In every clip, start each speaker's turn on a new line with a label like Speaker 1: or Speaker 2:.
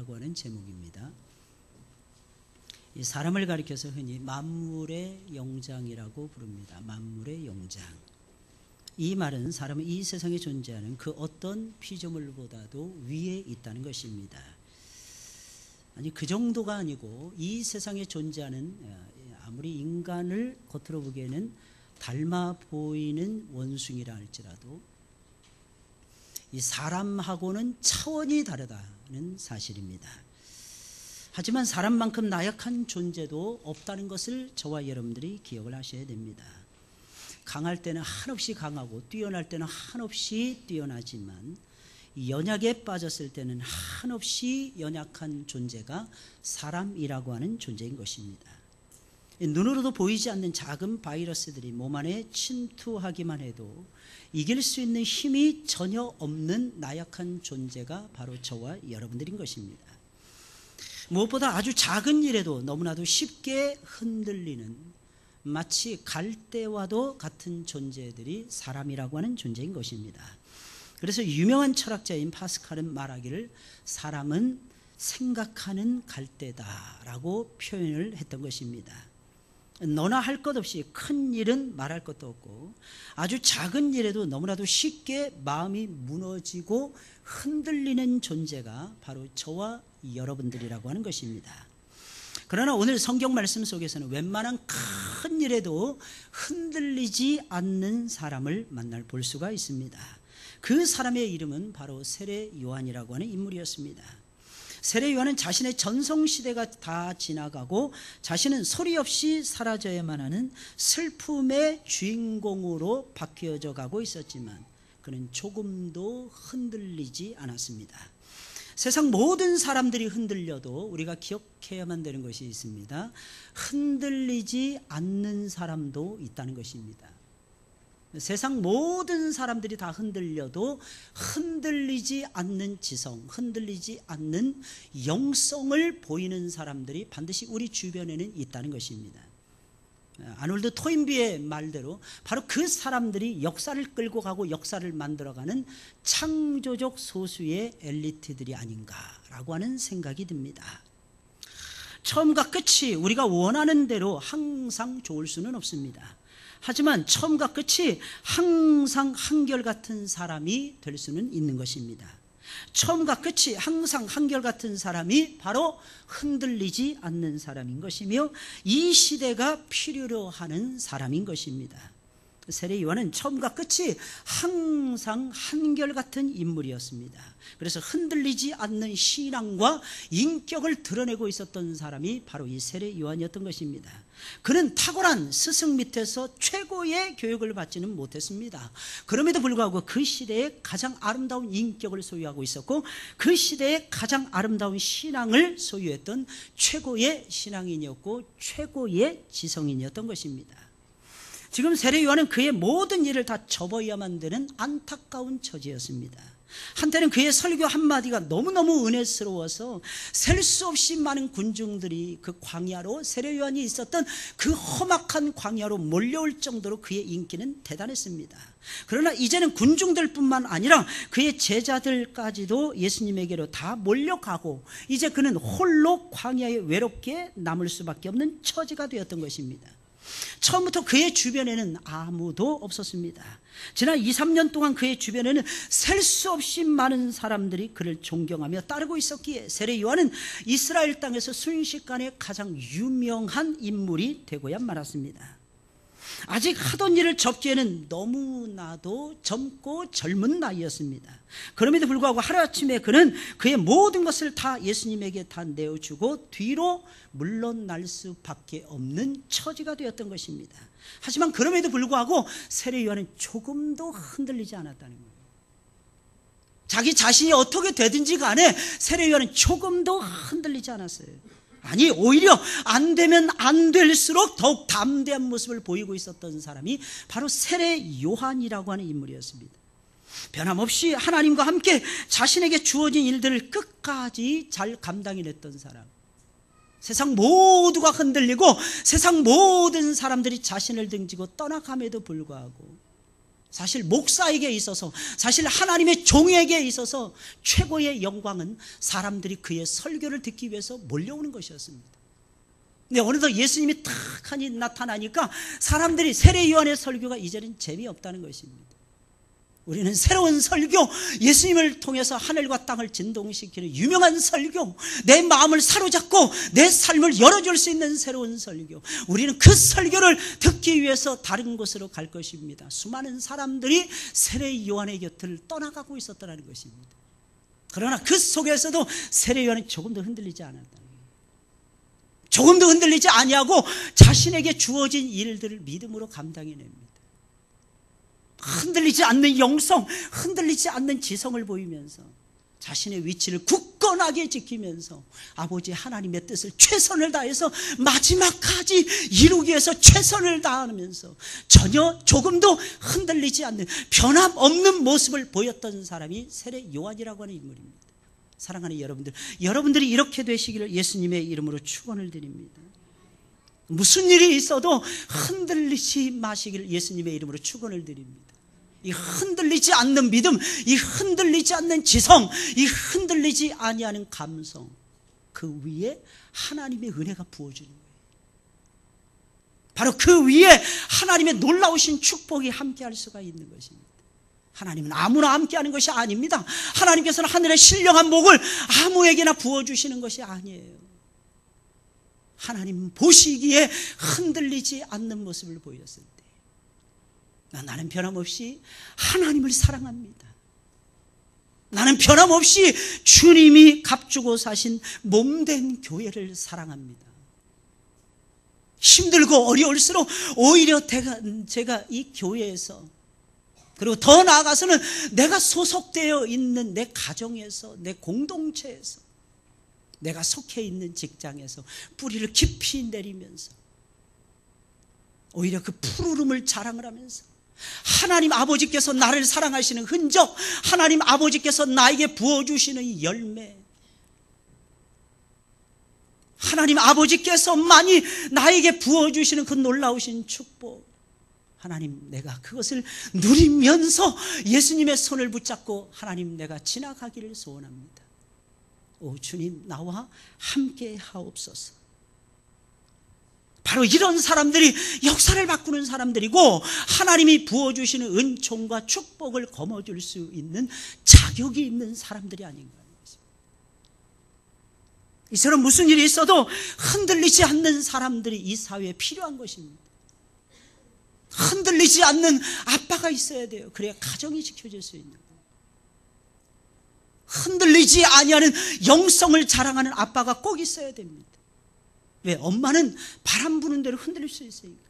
Speaker 1: 영장이라고 하는 제목입니다. 이 사람을 가리켜서 흔히 만물의 영장이라고 부릅니다. 만물의 영장. 이 말은 사람은 이 세상에 존재하는 그 어떤 피조물보다도 위에 있다는 것입니다. 아니, 그 정도가 아니고 이 세상에 존재하는 아무리 인간을 겉으로 보기에는 닮아 보이는 원숭이라 할지라도 이 사람하고는 차원이 다르다는 사실입니다. 하지만 사람만큼 나약한 존재도 없다는 것을 저와 여러분들이 기억을 하셔야 됩니다. 강할 때는 한없이 강하고 뛰어날 때는 한없이 뛰어나지만 연약에 빠졌을 때는 한없이 연약한 존재가 사람이라고 하는 존재인 것입니다. 눈으로도 보이지 않는 작은 바이러스들이 몸 안에 침투하기만 해도 이길 수 있는 힘이 전혀 없는 나약한 존재가 바로 저와 여러분들인 것입니다. 무엇보다 아주 작은 일에도 너무나도 쉽게 흔들리는 마치 갈대와도 같은 존재들이 사람이라고 하는 존재인 것입니다. 그래서 유명한 철학자인 파스칼은 말하기를 사람은 생각하는 갈대다라고 표현을 했던 것입니다. 너나 할 것 없이 큰 일은 말할 것도 없고 아주 작은 일에도 너무나도 쉽게 마음이 무너지고 흔들리는 존재가 바로 저와 여러분들이라고 하는 것입니다. 그러나 오늘 성경 말씀 속에서는 웬만한 큰 일에도 흔들리지 않는 사람을 볼 수가 있습니다. 그 사람의 이름은 바로 세례 요한이라고 하는 인물이었습니다. 세례 요한은 자신의 전성시대가 다 지나가고 자신은 소리 없이 사라져야만 하는 슬픔의 주인공으로 바뀌어져 가고 있었지만 그는 조금도 흔들리지 않았습니다. 세상 모든 사람들이 흔들려도 우리가 기억해야만 되는 것이 있습니다. 흔들리지 않는 사람도 있다는 것입니다. 세상 모든 사람들이 다 흔들려도 흔들리지 않는 지성, 흔들리지 않는 영성을 보이는 사람들이 반드시 우리 주변에는 있다는 것입니다. 아놀드 토인비의 말대로 바로 그 사람들이 역사를 끌고 가고 역사를 만들어가는 창조적 소수의 엘리트들이 아닌가라고 하는 생각이 듭니다. 처음과 끝이 우리가 원하는 대로 항상 좋을 수는 없습니다. 하지만 처음과 끝이 항상 한결같은 사람이 될 수는 있는 것입니다. 처음과 끝이 항상 한결같은 사람이 바로 흔들리지 않는 사람인 것이며 이 시대가 필요로 하는 사람인 것입니다. 세례 요한은 처음과 끝이 항상 한결같은 인물이었습니다. 그래서 흔들리지 않는 신앙과 인격을 드러내고 있었던 사람이 바로 이 세례 요한이었던 것입니다. 그는 탁월한 스승 밑에서 최고의 교육을 받지는 못했습니다. 그럼에도 불구하고 그 시대에 가장 아름다운 인격을 소유하고 있었고 그 시대에 가장 아름다운 신앙을 소유했던 최고의 신앙인이었고 최고의 지성인이었던 것입니다. 지금 세례 요한은 그의 모든 일을 다 접어야만 되는 안타까운 처지였습니다. 한때는 그의 설교 한마디가 너무너무 은혜스러워서 셀 수 없이 많은 군중들이 그 광야로 세례 요한이 있었던 그 험악한 광야로 몰려올 정도로 그의 인기는 대단했습니다. 그러나 이제는 군중들뿐만 아니라 그의 제자들까지도 예수님에게로 다 몰려가고 이제 그는 홀로 광야에 외롭게 남을 수밖에 없는 처지가 되었던 것입니다. 처음부터 그의 주변에는 아무도 없었습니다. 지난 2, 3년 동안 그의 주변에는 셀 수 없이 많은 사람들이 그를 존경하며 따르고 있었기에 세례 요한은 이스라엘 땅에서 순식간에 가장 유명한 인물이 되고야 말았습니다. 아직 하던 일을 접기에는 너무나도 젊고 젊은 나이였습니다. 그럼에도 불구하고 하루아침에 그는 그의 모든 것을 다 예수님에게 다 내어주고 뒤로 물러날 수밖에 없는 처지가 되었던 것입니다. 하지만 그럼에도 불구하고 세례 요한은 조금도 흔들리지 않았다는 거예요. 자기 자신이 어떻게 되든지 간에 세례 요한은 조금도 흔들리지 않았어요. 아니, 오히려 안 되면 안 될수록 더욱 담대한 모습을 보이고 있었던 사람이 바로 세례 요한이라고 하는 인물이었습니다. 변함없이 하나님과 함께 자신에게 주어진 일들을 끝까지 잘 감당해냈던 사람. 세상 모두가 흔들리고 세상 모든 사람들이 자신을 등지고 떠나감에도 불구하고 사실 목사에게 있어서, 사실 하나님의 종에게 있어서 최고의 영광은 사람들이 그의 설교를 듣기 위해서 몰려오는 것이었습니다. 근데 어느덧 예수님이 탁 하니 나타나니까 사람들이 세례 요한의 설교가 이제는 재미없다는 것입니다. 우리는 새로운 설교, 예수님을 통해서 하늘과 땅을 진동시키는 유명한 설교, 내 마음을 사로잡고 내 삶을 열어줄 수 있는 새로운 설교, 우리는 그 설교를 듣기 위해서 다른 곳으로 갈 것입니다. 수많은 사람들이 세례 요한의 곁을 떠나가고 있었다는 것입니다. 그러나 그 속에서도 세례 요한은 조금도 흔들리지 않았다는 거예요. 조금도 흔들리지 아니하고 자신에게 주어진 일들을 믿음으로 감당해냅니다. 흔들리지 않는 영성, 흔들리지 않는 지성을 보이면서 자신의 위치를 굳건하게 지키면서 아버지 하나님의 뜻을 최선을 다해서 마지막까지 이루기 위해서 최선을 다하면서 전혀 조금도 흔들리지 않는 변함없는 모습을 보였던 사람이 세례 요한이라고 하는 인물입니다. 사랑하는 여러분들, 여러분들이 이렇게 되시기를 예수님의 이름으로 축원을 드립니다. 무슨 일이 있어도 흔들리지 마시기를 예수님의 이름으로 축원을 드립니다. 이 흔들리지 않는 믿음, 이 흔들리지 않는 지성, 이 흔들리지 아니하는 감성, 그 위에 하나님의 은혜가 부어지는 거예요. 바로 그 위에 하나님의 놀라우신 축복이 함께할 수가 있는 것입니다. 하나님은 아무나 함께하는 것이 아닙니다. 하나님께서는 하늘의 신령한 복을 아무에게나 부어주시는 것이 아니에요. 하나님 보시기에 흔들리지 않는 모습을 보였을 때 나는 변함없이 하나님을 사랑합니다. 나는 변함없이 주님이 값주고 사신 몸된 교회를 사랑합니다. 힘들고 어려울수록 오히려 제가 이 교회에서, 그리고 더 나아가서는 내가 소속되어 있는 내 가정에서, 내 공동체에서, 내가 속해 있는 직장에서 뿌리를 깊이 내리면서 오히려 그 푸르름을 자랑을 하면서 하나님 아버지께서 나를 사랑하시는 흔적, 하나님 아버지께서 나에게 부어주시는 열매, 하나님 아버지께서만이 나에게 부어주시는 그 놀라우신 축복, 하나님 내가 그것을 누리면서 예수님의 손을 붙잡고 하나님 내가 지나가기를 소원합니다. 오 주님 나와 함께 하옵소서. 바로 이런 사람들이 역사를 바꾸는 사람들이고 하나님이 부어주시는 은총과 축복을 거머쥘 수 있는 자격이 있는 사람들이 아닌가 하는 것입니다. 이처럼 무슨 일이 있어도 흔들리지 않는 사람들이 이 사회에 필요한 것입니다. 흔들리지 않는 아빠가 있어야 돼요. 그래야 가정이 지켜질 수 있는 거예요. 흔들리지 아니하는 영성을 자랑하는 아빠가 꼭 있어야 됩니다. 왜? 엄마는 바람 부는 대로 흔들릴 수 있으니까.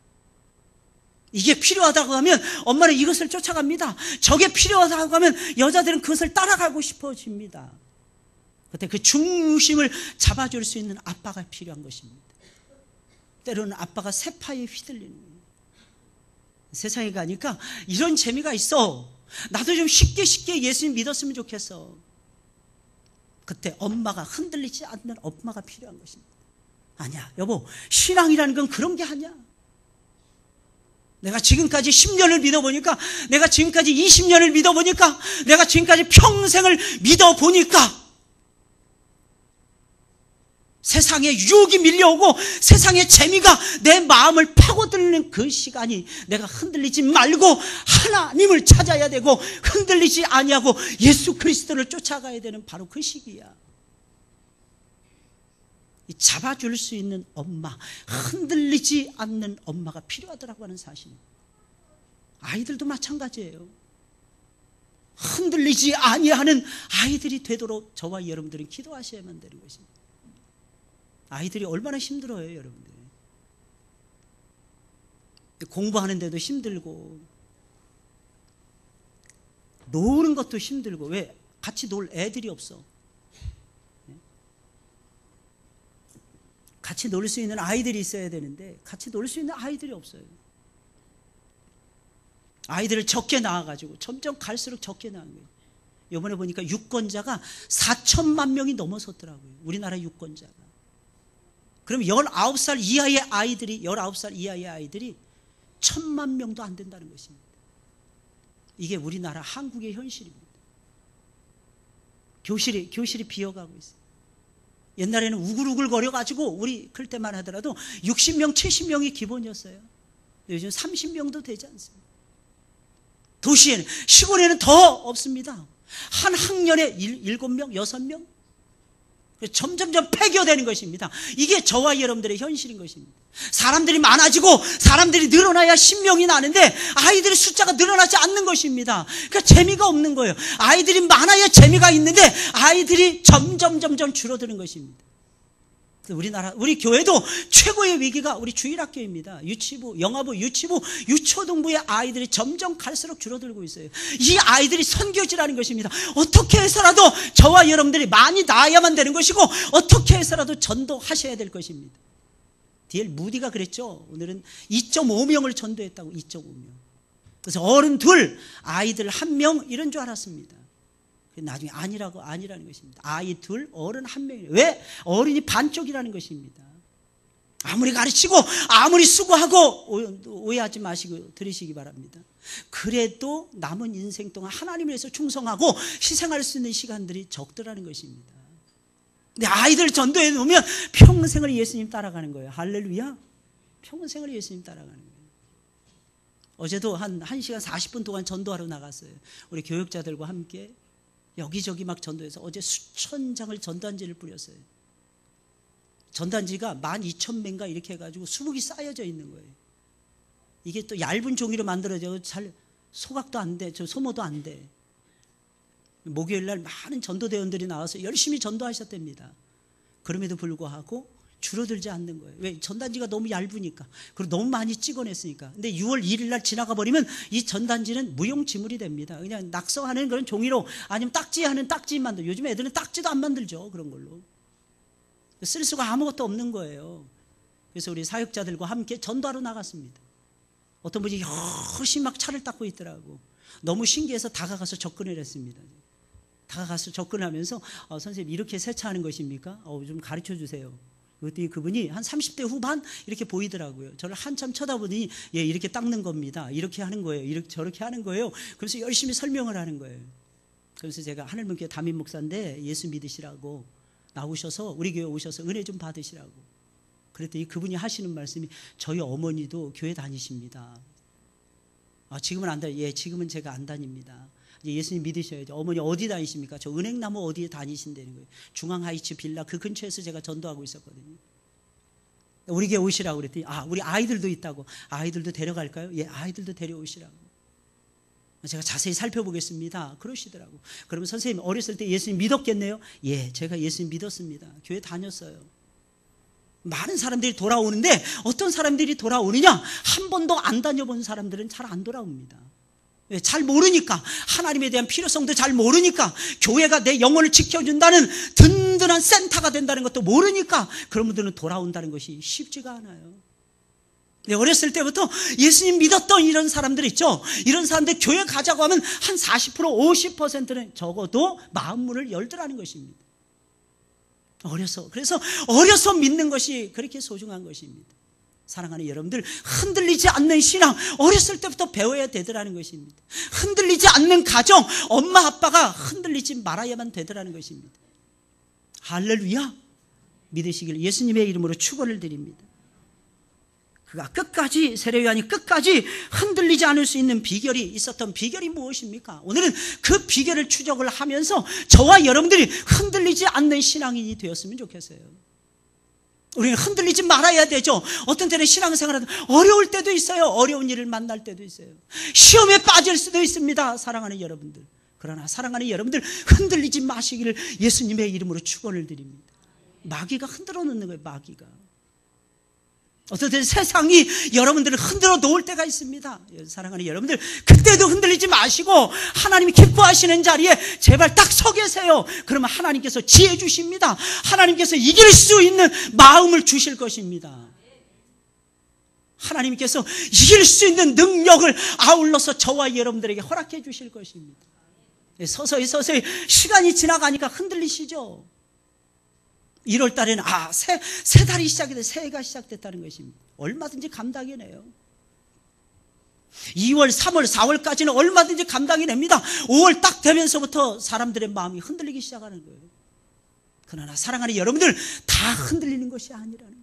Speaker 1: 이게 필요하다고 하면 엄마는 이것을 쫓아갑니다. 저게 필요하다고 하면 여자들은 그것을 따라가고 싶어집니다. 그때 그 중심을 잡아줄 수 있는 아빠가 필요한 것입니다. 때로는 아빠가 세파에 휘둘리는 거예요. 세상에 가니까 이런 재미가 있어. 나도 좀 쉽게 예수님 믿었으면 좋겠어. 그때 엄마가 흔들리지 않는 엄마가 필요한 것입니다. 아니야 여보, 신앙이라는 건 그런 게 아니야. 내가 지금까지 10년을 믿어보니까, 내가 지금까지 20년을 믿어보니까, 내가 지금까지 평생을 믿어보니까 세상에 유혹이 밀려오고 세상의 재미가 내 마음을 파고드는 그 시간이, 내가 흔들리지 말고 하나님을 찾아야 되고 흔들리지 아니하고 예수 그리스도를 쫓아가야 되는 바로 그 시기야. 잡아줄 수 있는 엄마, 흔들리지 않는 엄마가 필요하더라고 하는 사실입니다. 아이들도 마찬가지예요. 흔들리지 아니하는 아이들이 되도록 저와 여러분들은 기도하셔야만 되는 것입니다. 아이들이 얼마나 힘들어요, 여러분들. 공부하는데도 힘들고 노는 것도 힘들고. 왜? 같이 놀 애들이 없어. 같이 놀 수 있는 아이들이 있어야 되는데 같이 놀 수 있는 아이들이 없어요. 아이들을 적게 낳아가지고 점점 갈수록 적게 낳은 거예요. 이번에 보니까 유권자가 4천만 명이 넘어섰더라고요. 우리나라 유권자가. 그럼 19살 이하의 아이들이 19살 이하의 아이들이 1,000만 명도 안 된다는 것입니다. 이게 우리나라 한국의 현실입니다. 교실이 비어가고 있어요. 옛날에는 우글우글 거려가지고 우리 클 때만 하더라도 60명, 70명이 기본이었어요. 요즘 30명도 되지 않습니다. 도시에는, 시골에는 더 없습니다. 한 학년에 7명, 6명? 점점점 폐교되는 것입니다. 이게 저와 여러분들의 현실인 것입니다. 사람들이 많아지고 사람들이 늘어나야 신명이 나는데 아이들의 숫자가 늘어나지 않는 것입니다. 그러니까 재미가 없는 거예요. 아이들이 많아야 재미가 있는데 아이들이 점점 줄어드는 것입니다. 우리 교회도 최고의 위기가 우리 주일학교입니다. 유치부, 영화부, 유치부, 유초등부의 아이들이 점점 갈수록 줄어들고 있어요. 이 아이들이 선교지라는 것입니다. 어떻게 해서라도 저와 여러분들이 많이 나아야만 되는 것이고 어떻게 해서라도 전도하셔야 될 것입니다. D.L. 무디가 그랬죠. 오늘은 2.5명을 전도했다고. 2.5명. 그래서 어른 2, 아이들 1명 이런 줄 알았습니다. 나중에 아니라는 것입니다. 아이 2, 어른 1명. 왜? 어른이 반쪽이라는 것입니다. 아무리 가르치고 아무리 수고하고 오해하지 마시고 들으시기 바랍니다. 그래도 남은 인생 동안 하나님을 위해서 충성하고 희생할 수 있는 시간들이 적더라는 것입니다. 근데 아이들 전도해 놓으면 평생을 예수님 따라가는 거예요. 할렐루야. 평생을 예수님 따라가는 거예요. 어제도 한 1시간 40분 동안 전도하러 나갔어요. 우리 교육자들과 함께 여기저기 막 전도해서 어제 수천 장을 전단지를 뿌렸어요. 전단지가 12,000매인가 이렇게 해가지고 수북이 쌓여져 있는 거예요. 이게 또 얇은 종이로 만들어져 잘 소각도 안 돼, 소모도 안 돼. 목요일 날 많은 전도대원들이 나와서 열심히 전도하셨답니다. 그럼에도 불구하고 줄어들지 않는 거예요. 왜? 전단지가 너무 얇으니까. 그리고 너무 많이 찍어냈으니까. 근데 6월 1일 날 지나가 버리면 이 전단지는 무용지물이 됩니다. 그냥 낙서하는 그런 종이로 아니면 딱지하는 딱지 만들고, 요즘 애들은 딱지도 안 만들죠. 그런 걸로. 쓸 수가 아무것도 없는 거예요. 그래서 우리 사역자들과 함께 전도하러 나갔습니다. 어떤 분이 열심히 막 차를 닦고 있더라고. 너무 신기해서 다가가서 접근을 했습니다. 다가가서 접근하면서 선생님 이렇게 세차하는 것입니까? 좀 가르쳐 주세요. 그랬더니 그분이 한 30대 후반 이렇게 보이더라고요. 저를 한참 쳐다보더니 예, 이렇게 닦는 겁니다. 이렇게 하는 거예요. 이렇게 저렇게 하는 거예요. 그래서 열심히 설명을 하는 거예요. 그래서 제가 하늘문교회 담임 목사인데 예수 믿으시라고 나오셔서 우리 교회 오셔서 은혜 좀 받으시라고. 그랬더니 그분이 하시는 말씀이 저희 어머니도 교회 다니십니다. 지금은 안 다니. 예, 지금은 제가 안 다닙니다. 예수님 믿으셔야죠. 어머니 어디 다니십니까? 저 은행나무 어디에 다니신다는 거예요. 중앙하이츠 빌라 그 근처에서 제가 전도하고 있었거든요. 우리 교회 오시라고 그랬더니 우리 아이들도 있다고. 아이들도 데려갈까요? 예, 아이들도 데려오시라고. 제가 자세히 살펴보겠습니다. 그러시더라고. 그러면 선생님 어렸을 때 예수님 믿었겠네요? 예, 제가 예수님 믿었습니다. 교회 다녔어요. 많은 사람들이 돌아오는데 어떤 사람들이 돌아오느냐? 한 번도 안 다녀본 사람들은 잘 안 돌아옵니다. 잘 모르니까, 하나님에 대한 필요성도 잘 모르니까, 교회가 내 영혼을 지켜준다는 든든한 센터가 된다는 것도 모르니까 그런 분들은 돌아온다는 것이 쉽지가 않아요. 어렸을 때부터 예수님 믿었던 이런 사람들 있죠. 이런 사람들 교회 가자고 하면 한 40%, 50%는 적어도 마음문을 열더라는 것입니다. 그래서 어려서 믿는 것이 그렇게 소중한 것입니다. 사랑하는 여러분들, 흔들리지 않는 신앙 어렸을 때부터 배워야 되더라는 것입니다. 흔들리지 않는 가정, 엄마 아빠가 흔들리지 말아야만 되더라는 것입니다. 할렐루야. 믿으시길 예수님의 이름으로 축원을 드립니다. 그가 끝까지, 세례요한이 끝까지 흔들리지 않을 수 있는 비결이 있었던 비결이 무엇입니까? 오늘은 그 비결을 추적을 하면서 저와 여러분들이 흔들리지 않는 신앙인이 되었으면 좋겠어요. 우리는 흔들리지 말아야 되죠. 어떤 때는 신앙생활은 어려울 때도 있어요. 어려운 일을 만날 때도 있어요. 시험에 빠질 수도 있습니다. 사랑하는 여러분들. 그러나 사랑하는 여러분들, 흔들리지 마시기를 예수님의 이름으로 축원을 드립니다. 마귀가 흔들어 놓는 거예요. 마귀가. 어떤 때는 세상이 여러분들을 흔들어 놓을 때가 있습니다. 사랑하는 여러분들, 그때도 흔들리지 마시고 하나님이 기뻐하시는 자리에 제발 딱 서 계세요. 그러면 하나님께서 지혜 주십니다. 하나님께서 이길 수 있는 마음을 주실 것입니다. 하나님께서 이길 수 있는 능력을 아울러서 저와 여러분들에게 허락해 주실 것입니다. 서서히 시간이 지나가니까 흔들리시죠. 1월 달에는 새 달이 시작이 돼, 새해가 시작됐다는 것입니다. 얼마든지 감당해내요. 2월, 3월, 4월까지는 얼마든지 감당이 됩니다. 5월 딱 되면서부터 사람들의 마음이 흔들리기 시작하는 거예요. 그러나 사랑하는 여러분들, 다 흔들리는 것이 아니라는 거예요.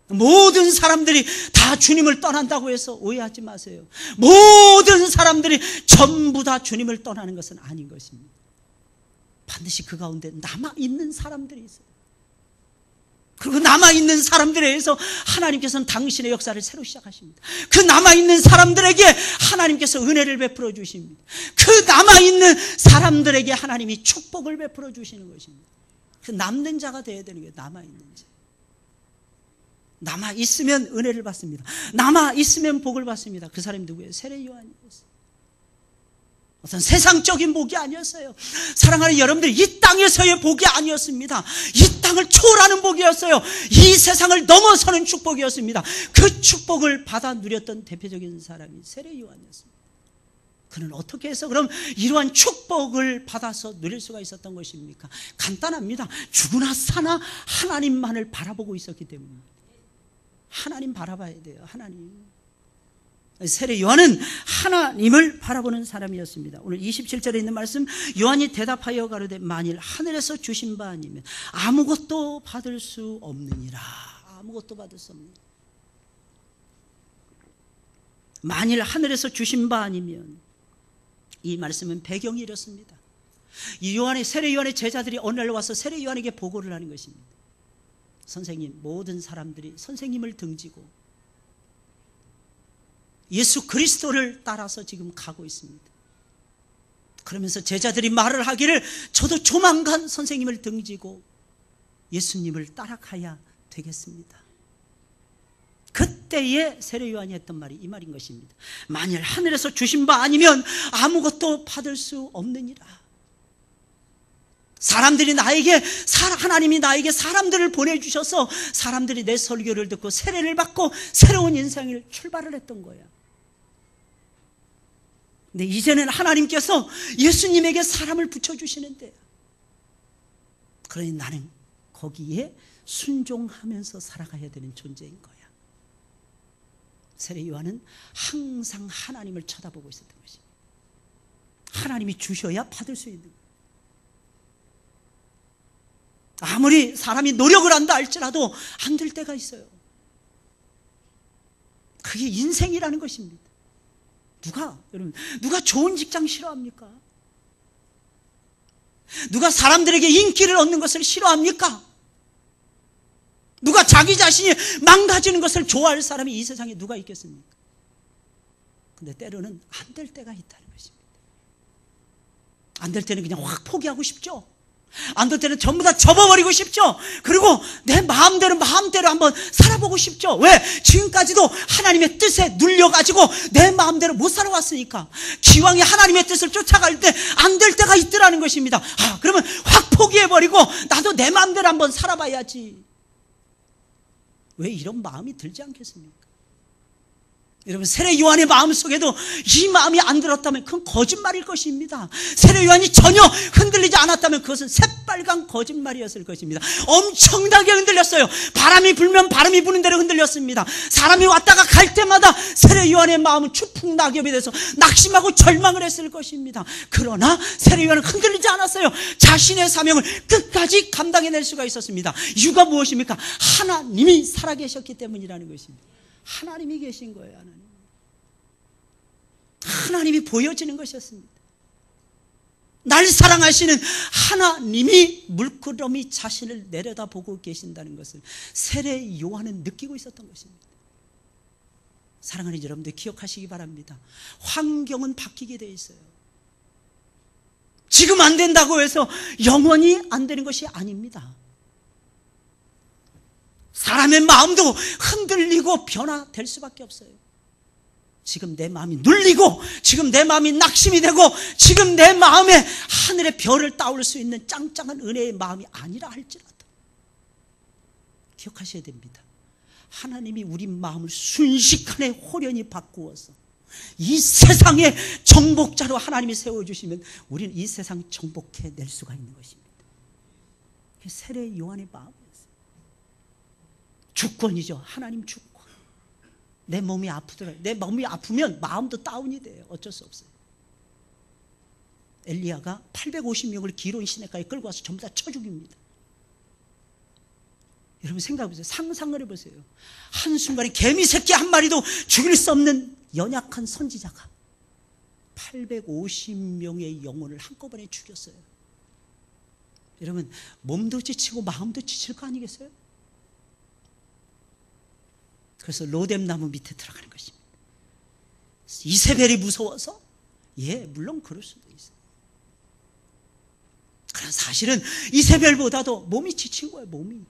Speaker 1: 모든 사람들이 다 주님을 떠난다고 해서 오해하지 마세요. 모든 사람들이 전부 다 주님을 떠나는 것은 아닌 것입니다. 반드시 그 가운데 남아있는 사람들이 있어요. 그리고 남아있는 사람들에 의해서 하나님께서는 당신의 역사를 새로 시작하십니다. 그 남아있는 사람들에게 하나님께서 은혜를 베풀어 주십니다. 그 남아있는 사람들에게 하나님이 축복을 베풀어 주시는 것입니다. 그 남는 자가 되어야 되는 거예요. 남아있는 자. 남아있으면 은혜를 받습니다. 남아있으면 복을 받습니다. 그 사람이 누구예요? 세례 요한이었어요. 어떤 세상적인 복이 아니었어요. 사랑하는 여러분들, 이 땅에서의 복이 아니었습니다. 이 땅을 초월하는 복이었어요. 이 세상을 넘어서는 축복이었습니다. 그 축복을 받아 누렸던 대표적인 사람이 세례 요한이었습니다. 그는 어떻게 해서 그럼 이러한 축복을 받아서 누릴 수가 있었던 것입니까? 간단합니다. 죽으나 사나 하나님만을 바라보고 있었기 때문입니다. 하나님 바라봐야 돼요. 하나님. 세례 요한은 하나님을 바라보는 사람이었습니다. 오늘 27절에 있는 말씀, 요한이 대답하여 가로되 만일 하늘에서 주신 바 아니면 아무것도 받을 수 없느니라. 아무것도 받을 수 없느니라. 만일 하늘에서 주신 바 아니면, 이 말씀은 배경이 이렇습니다. 이 세례 요한의 제자들이 어느 날 와서 세례 요한에게 보고를 하는 것입니다. 선생님, 모든 사람들이 선생님을 등지고 예수 그리스도를 따라서 지금 가고 있습니다. 그러면서 제자들이 말을 하기를 저도 조만간 선생님을 등지고 예수님을 따라가야 되겠습니다. 그때에 세례 요한이 했던 말이 이 말인 것입니다. 만일 하늘에서 주신 바 아니면 아무것도 받을 수 없느니라. 하나님이 나에게 사람들을 보내주셔서 사람들이 내 설교를 듣고 세례를 받고 새로운 인생을 출발을 했던 거야. 근데 이제는 하나님께서 예수님에게 사람을 붙여주시는데, 그러니 나는 거기에 순종하면서 살아가야 되는 존재인 거야. 세례 요한은 항상 하나님을 쳐다보고 있었던 것입니다. 하나님이 주셔야 받을 수 있는 거예요. 아무리 사람이 노력을 한다 할지라도 안 될 때가 있어요. 그게 인생이라는 것입니다. 여러분, 누가 좋은 직장 싫어합니까? 누가 사람들에게 인기를 얻는 것을 싫어합니까? 누가 자기 자신이 망가지는 것을 좋아할 사람이 이 세상에 누가 있겠습니까? 근데 때로는 안 될 때가 있다는 것입니다. 안 될 때는 그냥 확 포기하고 싶죠. 안 될 때는 전부 다 접어버리고 싶죠. 그리고 내 마음대로 한번 살아보고 싶죠. 왜? 지금까지도 하나님의 뜻에 눌려가지고 내 마음대로 못 살아왔으니까. 기왕에 하나님의 뜻을 쫓아갈 때 안 될 때가 있더라는 것입니다. 그러면 확 포기해버리고 나도 내 마음대로 한번 살아봐야지. 왜 이런 마음이 들지 않겠습니까? 여러분, 세례 요한의 마음속에도 이 마음이 안 들었다면 그건 거짓말일 것입니다. 세례 요한이 전혀 흔들리지 않았다면 그것은 새빨간 거짓말이었을 것입니다. 엄청나게 흔들렸어요. 바람이 불면 바람이 부는 대로 흔들렸습니다. 사람이 왔다가 갈 때마다 세례 요한의 마음은 추풍 낙엽이 돼서 낙심하고 절망을 했을 것입니다. 그러나 세례 요한은 흔들리지 않았어요. 자신의 사명을 끝까지 감당해낼 수가 있었습니다. 이유가 무엇입니까? 하나님이 살아계셨기 때문이라는 것입니다. 하나님이 계신 거예요. 하나님이 보여지는 것이었습니다. 날 사랑하시는 하나님이 물끄러미 자신을 내려다보고 계신다는 것을 세례 요한은 느끼고 있었던 것입니다. 사랑하는 여러분들, 기억하시기 바랍니다. 환경은 바뀌게 돼 있어요. 지금 안 된다고 해서 영원히 안 되는 것이 아닙니다. 사람의 마음도 흔들리고 변화될 수밖에 없어요. 지금 내 마음이 눌리고, 지금 내 마음이 낙심이 되고, 지금 내 마음에 하늘의 별을 따올 수 있는 짱짱한 은혜의 마음이 아니라 할지라도 기억하셔야 됩니다. 하나님이 우리 마음을 순식간에 호련히 바꾸어서 이 세상의 정복자로 하나님이 세워주시면 우리는 이 세상 정복해낼 수가 있는 것입니다. 세례 요한의 마음이었어요. 주권이죠. 하나님 주권. 내 몸이 아프더라고요. 내 몸이 아프면 마음도 다운이 돼요. 어쩔 수 없어요. 엘리야가 850명을 기론 시내가에 끌고 와서 전부 다 쳐 죽입니다. 여러분 생각해보세요. 상상을 해보세요. 한순간에 개미 새끼 한 마리도 죽일 수 없는 연약한 선지자가 850명의 영혼을 한꺼번에 죽였어요. 여러분 몸도 지치고 마음도 지칠 거 아니겠어요? 그래서 로뎀나무 밑에 들어가는 것입니다. 이세벨이 무서워서? 예, 물론 그럴 수도 있어요. 그러나 사실은 이세벨보다도 몸이 지친 거예요. 몸이.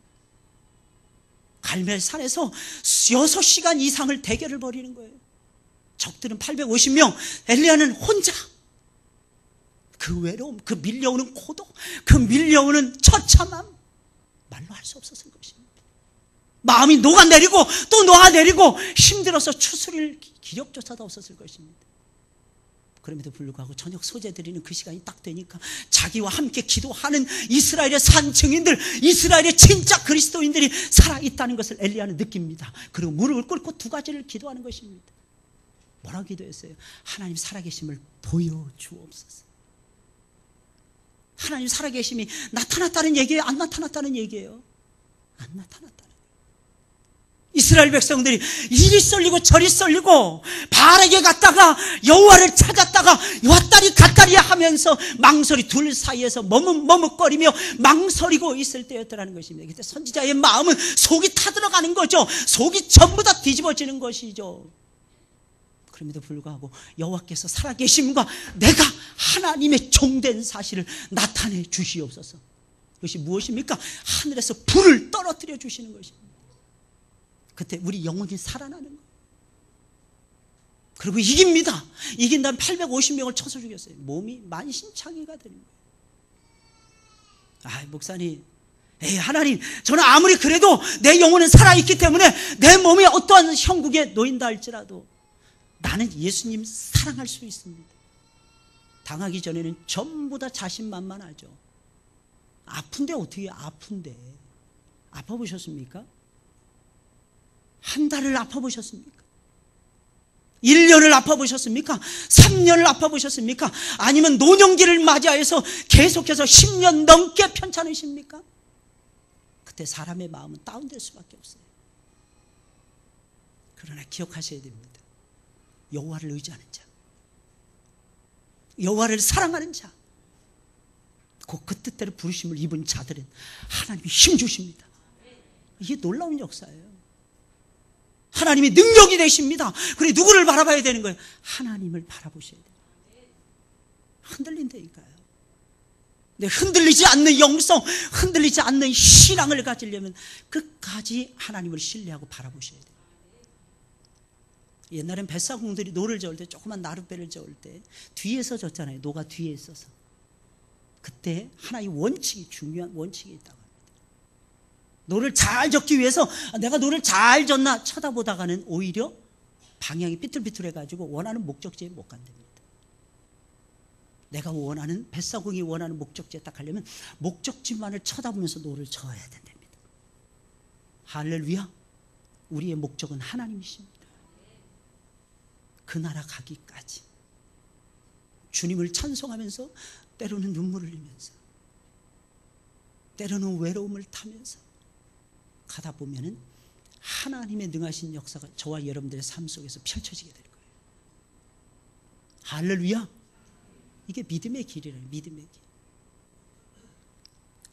Speaker 1: 갈멜산에서 6시간 이상을 대결을 벌이는 거예요. 적들은 850명, 엘리야는 혼자. 그 외로움, 그 밀려오는 고독, 그 밀려오는 처참함, 말로 할 수 없었을 것입니다. 마음이 녹아내리고 또 녹아내리고 힘들어서 추스릴 기력조차도 없었을 것입니다. 그럼에도 불구하고 저녁 소재 드리는 그 시간이 딱 되니까 자기와 함께 기도하는 이스라엘의 산 증인들, 이스라엘의 진짜 그리스도인들이 살아있다는 것을 엘리야는 느낍니다. 그리고 무릎을 꿇고 두 가지를 기도하는 것입니다. 뭐라고 기도했어요? 하나님 살아계심을 보여주옵소서. 하나님 살아계심이 나타났다는 얘기예요? 안 나타났다는 얘기예요? 안 나타났다는 얘기예요. 이스라엘 백성들이 이리 쏠리고 저리 쏠리고 바알에게 갔다가 여호와를 찾았다가 왔다리 갔다리 하면서 망설이 둘 사이에서 머뭇거리며 망설이고 있을 때였더라는 것입니다. 그때 선지자의 마음은 속이 타들어가는 거죠. 속이 전부 다 뒤집어지는 것이죠. 그럼에도 불구하고 여호와께서 살아계심과 내가 하나님의 종된 사실을 나타내 주시옵소서. 그것이 무엇입니까? 하늘에서 불을 떨어뜨려 주시는 것입니다. 그때 우리 영혼이 살아나는 거예요. 그리고 이깁니다. 이긴 다음에 850명을 쳐서 죽였어요. 몸이 만신창이가 되는 거예요. 목사님, 하나님, 저는 아무리 그래도 내 영혼은 살아있기 때문에 내 몸이 어떠한 형국에 놓인다 할지라도 나는 예수님 사랑할 수 있습니다. 당하기 전에는 전부 다 자신만만하죠. 아픈데 어떻게 아픈데? 아파보셨습니까? 한 달을 아파보셨습니까? 1년을 아파보셨습니까? 3년을 아파보셨습니까? 아니면 노년기를 맞이해서 계속해서 10년 넘게 편찮으십니까? 그때 사람의 마음은 다운될 수밖에 없어요. 그러나 기억하셔야 됩니다. 여호와를 의지하는 자, 여호와를 사랑하는 자, 그 뜻대로 부르심을 입은 자들은 하나님이 힘 주십니다. 이게 놀라운 역사예요. 하나님이 능력이 되십니다. 그리고 누구를 바라봐야 되는 거예요? 하나님을 바라보셔야 돼요. 흔들린다니까요. 근데 흔들리지 않는 영성, 흔들리지 않는 신앙을 가지려면 끝까지 하나님을 신뢰하고 바라보셔야 돼요. 옛날엔 뱃사공들이 노를 저을 때, 조그만 나룻배를 저을 때 뒤에서 졌잖아요. 노가 뒤에 있어서. 그때 하나의 원칙이, 중요한 원칙이 있다고 합니다. 노를 잘 젓기 위해서 내가 노를 잘 젓나 쳐다보다가는 오히려 방향이 삐뚤삐뚤해가지고 원하는 목적지에 못 간답니다. 내가 원하는, 뱃사공이 원하는 목적지에 딱 가려면 목적지만을 쳐다보면서 노를 저어야 된답니다. 할렐루야. 우리의 목적은 하나님이십니다. 그 나라 가기까지 주님을 찬송하면서 때로는 눈물을 흘리면서 때로는 외로움을 타면서 가다 보면은 하나님의 능하신 역사가 저와 여러분들의 삶 속에서 펼쳐지게 될 거예요. 할렐루야. 이게 믿음의 길이래요. 믿음의 길.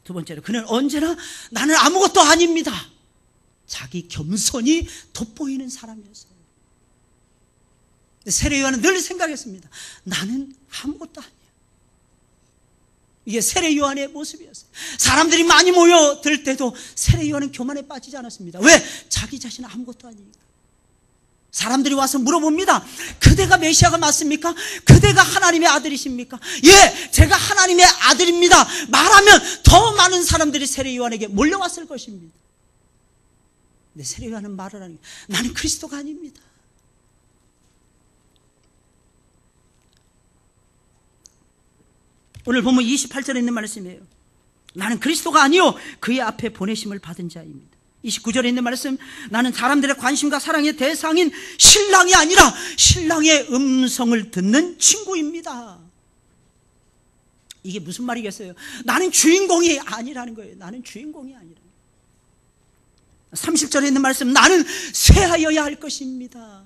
Speaker 1: 두 번째로, 그는 언제나 나는 아무것도 아닙니다. 자기 겸손이 돋보이는 사람이었어요. 세례요한은 늘 생각했습니다. 나는 아무것도 아니야. 이게 세례요한의 모습이었어요. 사람들이 많이 모여들 때도 세례요한은 교만에 빠지지 않았습니다. 왜? 자기 자신은 아무것도 아니니까. 사람들이 와서 물어봅니다. 그대가 메시아가 맞습니까? 그대가 하나님의 아들이십니까? 예, 제가 하나님의 아들입니다. 말하면 더 많은 사람들이 세례요한에게 몰려왔을 것입니다. 근데 세례요한은 말을 하는 게, 나는 그리스도가 아닙니다. 오늘 보면 28절에 있는 말씀이에요. 나는 그리스도가 아니요 그의 앞에 보내심을 받은 자입니다. 29절에 있는 말씀, 나는 사람들의 관심과 사랑의 대상인 신랑이 아니라 신랑의 음성을 듣는 친구입니다. 이게 무슨 말이겠어요? 나는 주인공이 아니라는 거예요. 나는 주인공이 아니라. 30절에 있는 말씀, 나는 쇠하여야 할 것입니다.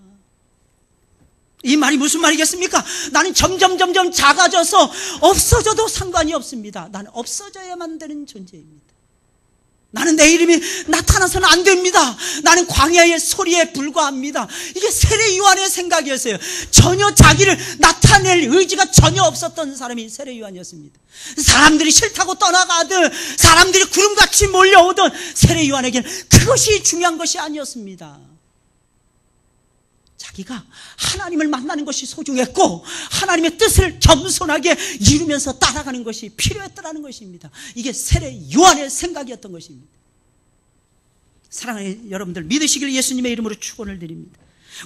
Speaker 1: 이 말이 무슨 말이겠습니까? 나는 점점 작아져서 없어져도 상관이 없습니다. 나는 없어져야만 되는 존재입니다. 나는 내 이름이 나타나서는 안 됩니다. 나는 광야의 소리에 불과합니다. 이게 세례 요한의 생각이었어요. 전혀 자기를 나타낼 의지가 전혀 없었던 사람이 세례 요한이었습니다. 사람들이 싫다고 떠나가든 사람들이 구름같이 몰려오든 세례 요한에게는 그것이 중요한 것이 아니었습니다. 자기가 하나님을 만나는 것이 소중했고 하나님의 뜻을 겸손하게 이루면서 따라가는 것이 필요했더라는 것입니다. 이게 세례 요한의 생각이었던 것입니다. 사랑하는 여러분들, 믿으시길 예수님의 이름으로 축원을 드립니다.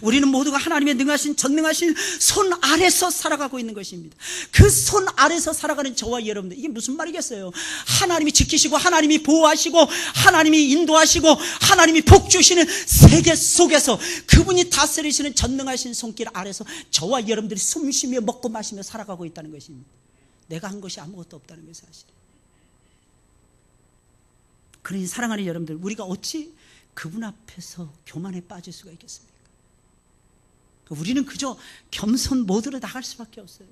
Speaker 1: 우리는 모두가 하나님의 능하신 전능하신 손 아래서 살아가고 있는 것입니다. 그 손 아래서 살아가는 저와 여러분들, 이게 무슨 말이겠어요? 하나님이 지키시고 하나님이 보호하시고 하나님이 인도하시고 하나님이 복주시는 세계 속에서 그분이 다스리시는 전능하신 손길 아래서 저와 여러분들이 숨쉬며 먹고 마시며 살아가고 있다는 것입니다. 내가 한 것이 아무것도 없다는 것이 사실이에요. 그러니 사랑하는 여러분들, 우리가 어찌 그분 앞에서 교만에 빠질 수가 있겠습니까? 우리는 그저 겸손 모드로 나갈 수밖에 없어요.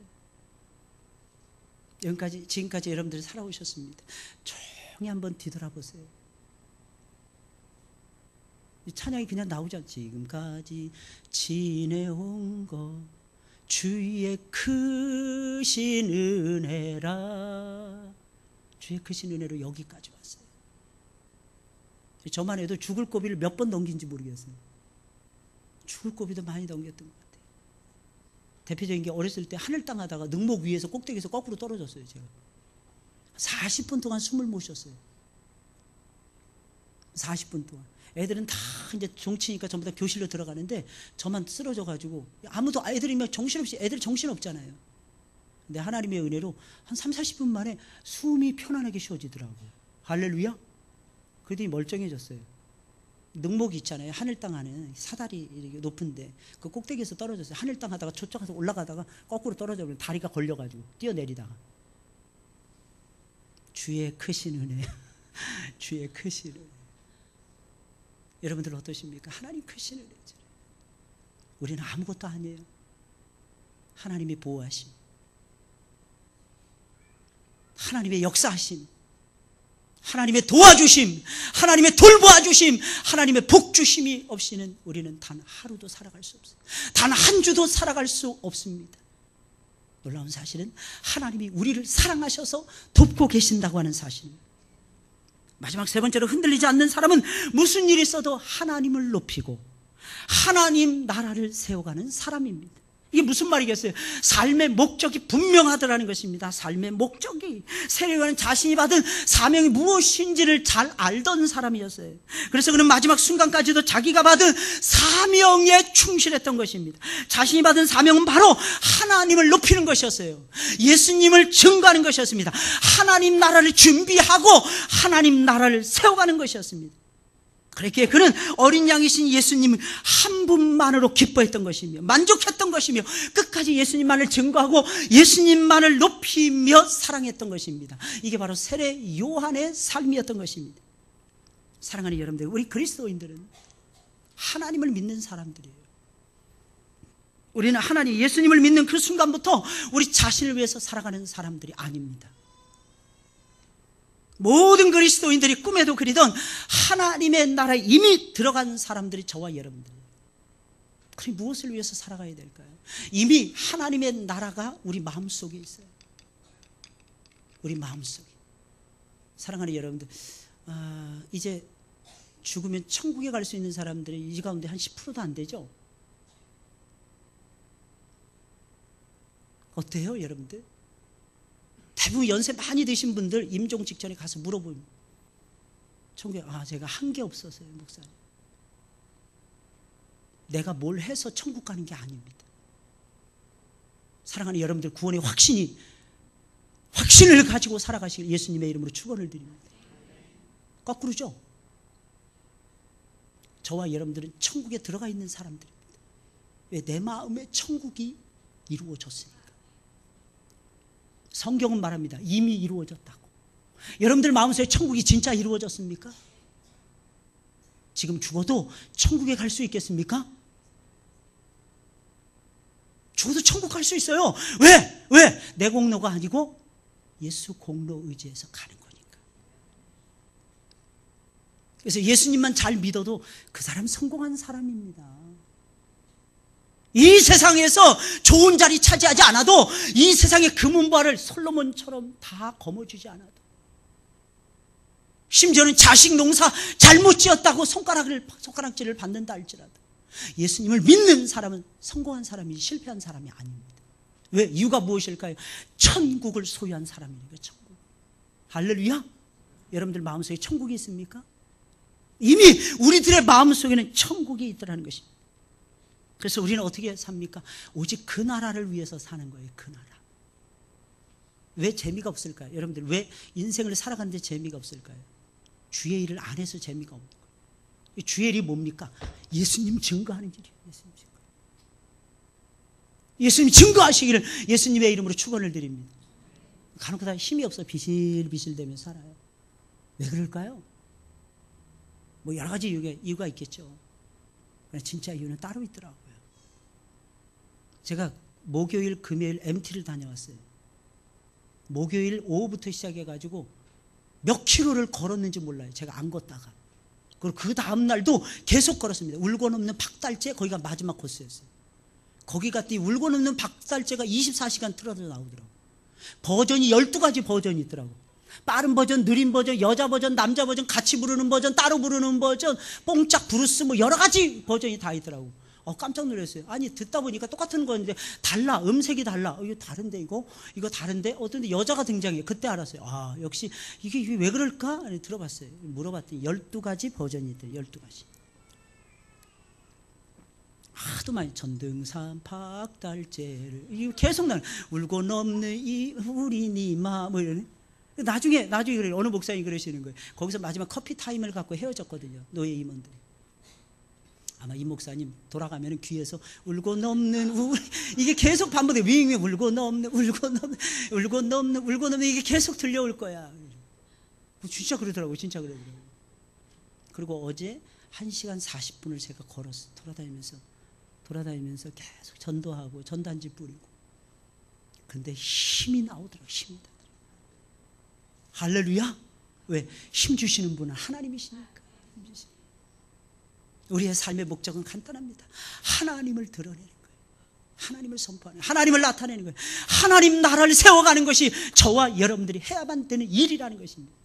Speaker 1: 지금까지 여러분들이 살아오셨습니다. 조용히 한번 뒤돌아보세요. 이 찬양이 그냥 나오지 않지. 지금까지 지내온 것 주의 크신 은혜라. 주의 크신 은혜로 여기까지 왔어요. 저만 해도 죽을 고비를 몇 번 넘긴지 모르겠어요. 죽을 고비도 많이 넘겼던 것 같아요. 대표적인 게 어렸을 때 하늘 땅 하다가 능목 위에서 꼭대기에서 거꾸로 떨어졌어요. 제가 40분 동안 숨을 못 쉬었어요. 40분 동안. 애들은 다 이제 종치니까 전부 다 교실로 들어가는데 저만 쓰러져가지고 아무도, 애들이 정신없이, 애들 정신없잖아요. 근데 하나님의 은혜로 한 30-40분 만에 숨이 편안하게 쉬어지더라고요. 할렐루야. 그랬더니 멀쩡해졌어요. 능목이 있잖아요. 하늘 땅 하는 사다리 이렇게 높은데 그 꼭대기에서 떨어졌어요. 하늘 땅 하다가 저쪽에서 올라가다가 거꾸로 떨어져버리면 다리가 걸려가지고 뛰어내리다가. 주의 크신 은혜. 주의 크신 은혜. 여러분들 어떠십니까? 하나님 크신 은혜죠. 우리는 아무것도 아니에요. 하나님의 보호하심, 하나님의 역사하심, 하나님의 도와주심, 하나님의 돌보아주심, 하나님의 복주심이 없이는 우리는 단 하루도 살아갈 수 없어요. 단 한 주도 살아갈 수 없습니다. 놀라운 사실은 하나님이 우리를 사랑하셔서 돕고 계신다고 하는 사실입니다. 마지막 세 번째로, 흔들리지 않는 사람은 무슨 일이 있어도 하나님을 높이고 하나님 나라를 세워가는 사람입니다. 이게 무슨 말이겠어요? 삶의 목적이 분명하더라는 것입니다. 삶의 목적이. 세례 요한은 자신이 받은 사명이 무엇인지를 잘 알던 사람이었어요. 그래서 그는 마지막 순간까지도 자기가 받은 사명에 충실했던 것입니다. 자신이 받은 사명은 바로 하나님을 높이는 것이었어요. 예수님을 증거하는 것이었습니다. 하나님 나라를 준비하고 하나님 나라를 세워가는 것이었습니다. 그렇게 그는 어린 양이신 예수님 한 분만으로 기뻐했던 것이며 만족했던 것이며 끝까지 예수님만을 증거하고 예수님만을 높이며 사랑했던 것입니다. 이게 바로 세례 요한의 삶이었던 것입니다. 사랑하는 여러분들, 우리 그리스도인들은 하나님을 믿는 사람들이에요. 우리는 하나님, 예수님을 믿는 그 순간부터 우리 자신을 위해서 살아가는 사람들이 아닙니다. 모든 그리스도인들이 꿈에도 그리던 하나님의 나라에 이미 들어간 사람들이 저와 여러분들이에요. 그럼 무엇을 위해서 살아가야 될까요? 이미 하나님의 나라가 우리 마음속에 있어요. 우리 마음속에. 사랑하는 여러분들, 이제 죽으면 천국에 갈 수 있는 사람들이 이 가운데 한 10%도 안 되죠? 어때요, 여러분들? 대부분 연세 많이 드신 분들 임종 직전에 가서 물어보면 천국에, 제가 한 게 없어서요, 목사님. 내가 뭘 해서 천국 가는 게 아닙니다. 사랑하는 여러분들, 구원의 확신을 가지고 살아가시길 예수님의 이름으로 축원을 드립니다. 거꾸로죠. 저와 여러분들은 천국에 들어가 있는 사람들입니다. 왜? 내 마음에 천국이 이루어졌으니까. 성경은 말합니다. 이미 이루어졌다고. 여러분들 마음속에 천국이 진짜 이루어졌습니까? 지금 죽어도 천국에 갈 수 있겠습니까? 죽어도 천국 갈 수 있어요. 왜? 왜? 내 공로가 아니고 예수 공로 의지해서 가는 거니까. 그래서 예수님만 잘 믿어도 그 사람 성공한 사람입니다. 이 세상에서 좋은 자리 차지하지 않아도, 이 세상의 금은보화를 솔로몬처럼 다 거머쥐지 않아도, 심지어는 자식 농사 잘못 지었다고 손가락질을 받는다 할지라도 예수님을 믿는 사람은 성공한 사람이지 실패한 사람이 아닙니다. 왜? 이유가 무엇일까요? 천국을 소유한 사람이니까. 천국. 할렐루야. 여러분들 마음속에 천국이 있습니까? 이미 우리들의 마음속에는 천국이 있더라는 것입니다. 그래서 우리는 어떻게 삽니까? 오직 그 나라를 위해서 사는 거예요. 그 나라. 왜 재미가 없을까요? 여러분들 왜 인생을 살아가는데 재미가 없을까요? 주의 일을 안 해서 재미가 없는 거예요. 주의 일이 뭡니까? 예수님 증거하는 일이에요. 예수님 증거하시기를 예수님의 이름으로 축원을 드립니다. 간혹 다 힘이 없어 비실비실대며 살아요. 왜 그럴까요? 뭐 여러 가지 이유가 있겠죠. 그러나 진짜 이유는 따로 있더라고요. 제가 목요일, 금요일 MT를 다녀왔어요. 목요일 오후부터 시작해가지고 몇 킬로를 걸었는지 몰라요. 제가 안 걷다가. 그리고 그 다음날도 계속 걸었습니다. 울고 넘는 박달재, 거기가 마지막 코스였어요. 거기 갔더니 울고 넘는 박달재가 24시간 틀어져 나오더라고요. 버전이 12가지 버전이 있더라고요. 빠른 버전, 느린 버전, 여자 버전, 남자 버전, 같이 부르는 버전, 따로 부르는 버전, 뽕짝 브루스, 뭐 여러 가지 버전이 다 있더라고요. 깜짝 놀랐어요. 아니, 듣다 보니까 똑같은 건데 달라. 음색이 달라. 이거 다른데 이거 다른데 어떤데 여자가 등장해요. 그때 알았어요. 아, 역시 이게 왜 그럴까? 아니, 들어봤어요. 물어봤더니 12가지 버전이 있대요. 12가지. 하도 많이 전등산 박달재를 이거 계속 나는 울고 넘는 이 우리 니마 뭐 이러네. 나중에 그래요. 어느 목사님이 그러시는 거예요. 거기서 마지막 커피 타임을 갖고 헤어졌거든요. 노예 임원들이. 아마 이 목사님 돌아가면 귀에서 울고 넘는 우리 이게 계속 반복돼. 윙윙 울고 넘는 이게 계속 들려올 거야. 진짜 그러더라고요. 진짜 그러더라고요. 그리고 어제 1시간 40분을 제가 걸어서 돌아다니면서 계속 전도하고 전단지 뿌리고. 근데 힘이 나오더라고요. 힘이 나더라고요. 할렐루야. 왜? 힘 주시는 분은 하나님이시니까. 우리의 삶의 목적은 간단합니다. 하나님을 드러내는 거예요. 하나님을 선포하는 거예요. 하나님을 나타내는 거예요. 하나님 나라를 세워가는 것이 저와 여러분들이 해야만 되는 일이라는 것입니다.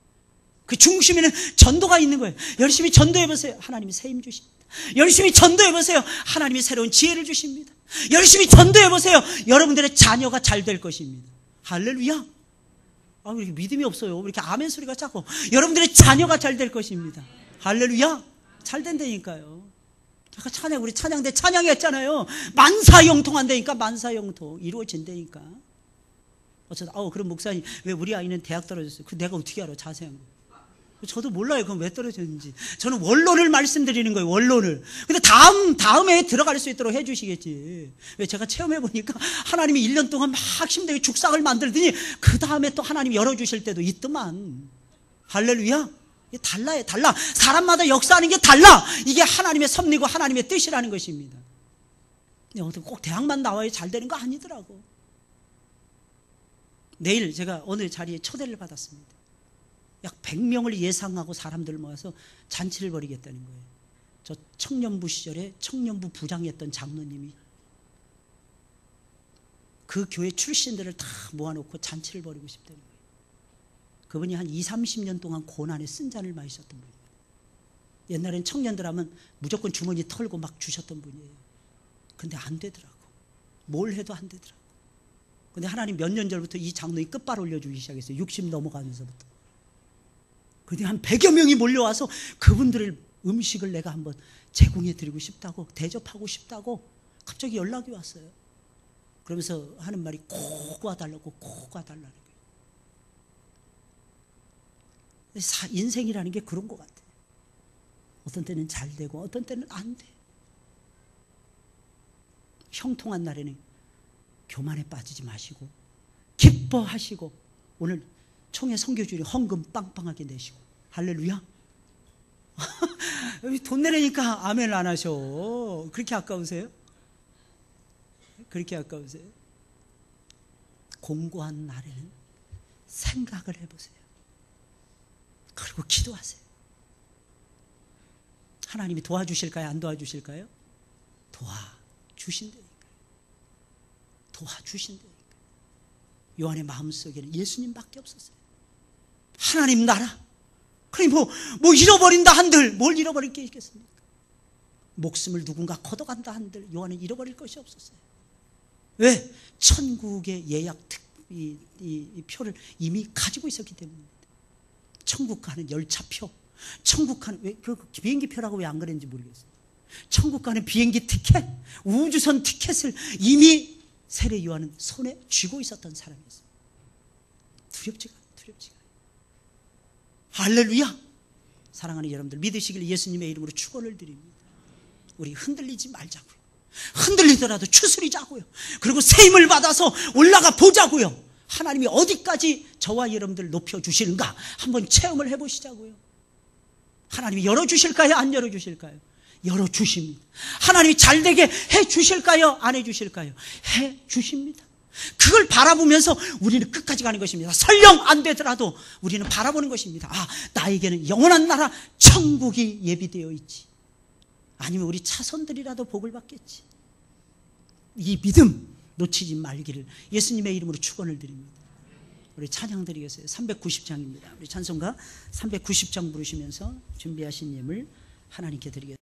Speaker 1: 그 중심에는 전도가 있는 거예요. 열심히 전도해보세요. 하나님이 새힘 주십니다. 열심히 전도해보세요. 하나님이 새로운 지혜를 주십니다. 열심히 전도해보세요. 여러분들의 자녀가 잘 될 것입니다. 할렐루야. 왜 이렇게 믿음이 없어요? 왜 이렇게 아멘 소리가 작고? 여러분들의 자녀가 잘 될 것입니다. 할렐루야. 잘 된다니까요. 아까 우리 찬양대 찬양했잖아요. 만사형통한다니까. 만사형통 이루어진다니까. 어쩌다 그럼 목사님 왜 우리 아이는 대학 떨어졌어요? 그 내가 어떻게 알아? 자세한 거. 저도 몰라요. 그럼 왜 떨어졌는지. 저는 원론을 말씀드리는 거예요. 원론을. 근데 다음에 들어갈 수 있도록 해주시겠지. 왜? 제가 체험해보니까 하나님이 1년 동안 막 힘들게 죽상을 만들더니 그 다음에 또 하나님이 열어주실 때도 있더만. 할렐루야. 이게 달라요. 달라. 사람마다 역사하는 게 달라. 이게 하나님의 섭리고 하나님의 뜻이라는 것입니다. 꼭 대학만 나와야 잘 되는 거 아니더라고. 내일 제가 오늘 자리에 초대를 받았습니다. 약 100명을 예상하고 사람들을 모아서 잔치를 벌이겠다는 거예요. 저 청년부 시절에 청년부 부장이었던 장로님이 그 교회 출신들을 다 모아놓고 잔치를 벌이고 싶다는 거예요. 그분이 한 20-30년 동안 고난에 쓴 잔을 마셨던 분이에요. 옛날엔 청년들 하면 무조건 주머니 털고 막 주셨던 분이에요. 근데 안 되더라고. 뭘 해도 안 되더라고. 근데 하나님 몇 년 전부터 이 장로이 끝발 올려주기 시작했어요. 60 넘어가면서부터. 근데 한 100여 명이 몰려와서 그분들을 음식을 내가 한번 제공해 드리고 싶다고, 대접하고 싶다고 갑자기 연락이 왔어요. 그러면서 하는 말이 꼭 와달라고, 꼭 와달라는 거예요. 인생이라는 게 그런 것 같아요. 어떤 때는 잘 되고 어떤 때는 안 돼. 형통한 날에는 교만에 빠지지 마시고 기뻐하시고 오늘 총회 선교주일에 헌금 빵빵하게 내시고 할렐루야. 돈 내려니까 아멘 안 하셔. 그렇게 아까우세요? 그렇게 아까우세요? 공고한 날에는 생각을 해보세요. 그리고 기도하세요. 하나님이 도와주실까요? 안 도와주실까요? 도와주신다니까요. 도와주신다니까요. 요한의 마음속에는 예수님밖에 없었어요. 하나님 나라. 그러니 뭐 잃어버린다 한들 뭘 잃어버릴 게 있겠습니까? 목숨을 누군가 걷어간다 한들 요한은 잃어버릴 것이 없었어요. 왜? 천국의 예약 이 표를 이미 가지고 있었기 때문입니다. 천국 가는 열차표, 천국 가는 그 비행기 표라고 왜 안 그랬는지 모르겠어요. 천국 가는 비행기 티켓, 우주선 티켓을 이미 세례 요한은 손에 쥐고 있었던 사람이었어요. 두렵지가 않아요. 할렐루야. 사랑하는 여러분들, 믿으시길 예수님의 이름으로 축원을 드립니다. 우리 흔들리지 말자고요. 흔들리더라도 추스리자고요. 그리고 세임을 받아서 올라가 보자고요. 하나님이 어디까지 저와 여러분들 높여주시는가 한번 체험을 해보시자고요. 하나님이 열어주실까요? 안 열어주실까요? 열어주십니다. 하나님이 잘되게 해주실까요? 안 해주실까요? 해주십니다. 그걸 바라보면서 우리는 끝까지 가는 것입니다. 설령 안 되더라도 우리는 바라보는 것입니다. 나에게는 영원한 나라 천국이 예비되어 있지. 아니면 우리 차선들이라도 복을 받겠지. 이 믿음 놓치지 말기를 예수님의 이름으로 축원을 드립니다. 우리 찬양 드리겠어요. 390장입니다. 우리 찬송가 390장 부르시면서 준비하신 예물 하나님께 드리겠습니다.